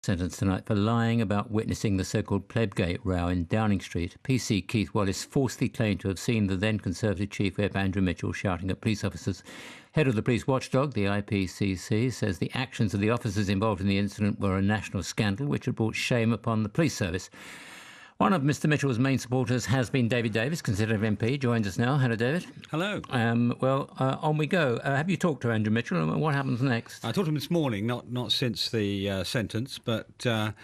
Sentenced tonight for lying about witnessing the so-called Plebgate row in Downing Street. PC Keith Wallace falsely claimed to have seen the then Conservative Chief Whip Andrew Mitchell shouting at police officers. Head of the police watchdog, the IPCC, says the actions of the officers involved in the incident were a national scandal which had brought shame upon the police service. One of Mr Mitchell's main supporters has been David Davis, Conservative MP, joins us now. Hello, David. Hello. On we go. Have you talked to Andrew Mitchell, and what happens next? I talked to him this morning, not since the sentence, but the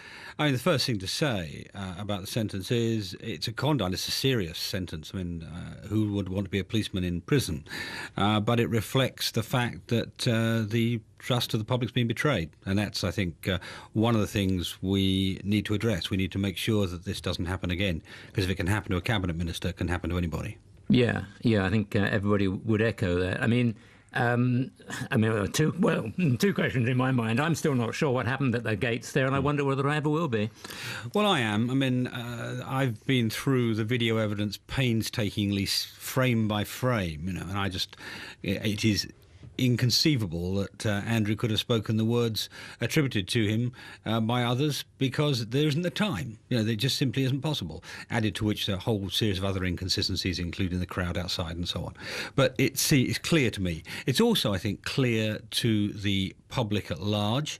first thing to say about the sentence is it's a conduct. It's a serious sentence. I mean, who would want to be a policeman in prison? But it reflects the fact that the trust of the public's been betrayed, and that's, I think, one of the things we need to address. We need to make sure that this doesn't happen again, because if it can happen to a cabinet minister, it can happen to anybody. Yeah, I think everybody would echo that. Two questions in my mind. I'm still not sure what happened at the gates there, and I wonder whether I ever will be. Well, I am. I've been through the video evidence painstakingly, frame by frame, and it is inconceivable that Andrew could have spoken the words attributed to him by others, because there isn't the time. There just simply isn't possible. Added to which a whole series of other inconsistencies, including the crowd outside and so on. But it's clear to me. It's also, I think, clear to the public at large.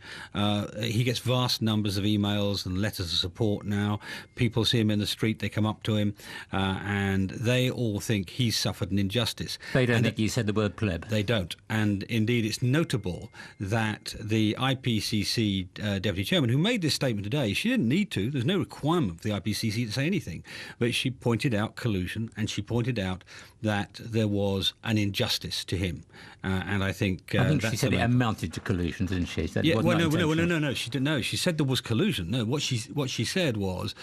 He gets vast numbers of emails and letters of support now. People see him in the street, they come up to him, and they all think he's suffered an injustice. They don't think you said the word pleb. They don't. And indeed, it's notable that the IPCC Deputy Chairman, who made this statement today, she didn't need to. There's no requirement for the IPCC to say anything. But she pointed out collusion, and she pointed out that there was an injustice to him. And I think she said it amounted to collusion, didn't she? No. She didn't. No, she said there was collusion. No, what she said was,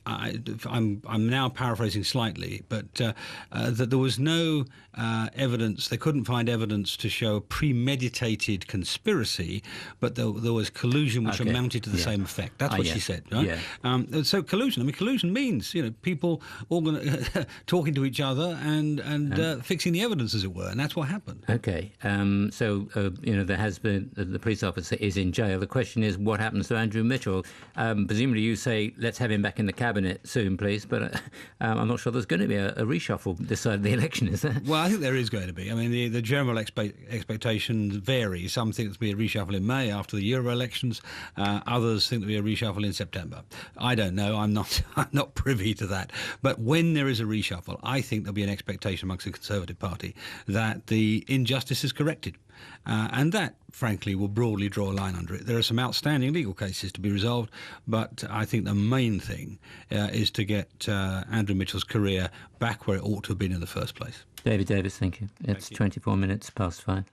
I'm now paraphrasing slightly, but that there was no evidence. They couldn't find evidence to show a premeditated conspiracy, but there was collusion which amounted to the same effect. That's what she said. Right? Yeah. So collusion. Collusion means policemen talking to each other and fixing the evidence, as it were, and that's what happened. Okay. There has been the police officer is in jail. The question is, what happens to Andrew Mitchell? Presumably, you say let's have him back in the cabinet soon, please. But I'm not sure there's going to be a reshuffle this side of the election, is there? Well, I think there is going to be. The general expectations vary. Some think there'll be a reshuffle in May after the Euro elections. Others think there'll be a reshuffle in September. I don't know. I'm not privy to that. But when there is a reshuffle, I think there'll be an expectation amongst the Conservative Party that the injustice is corrected. And that, frankly, will broadly draw a line under it. There are some outstanding legal cases to be resolved, but I think the main thing is to get Andrew Mitchell's career back where it ought to have been in the first place. David Davis, thank you. It's 24 minutes past 5.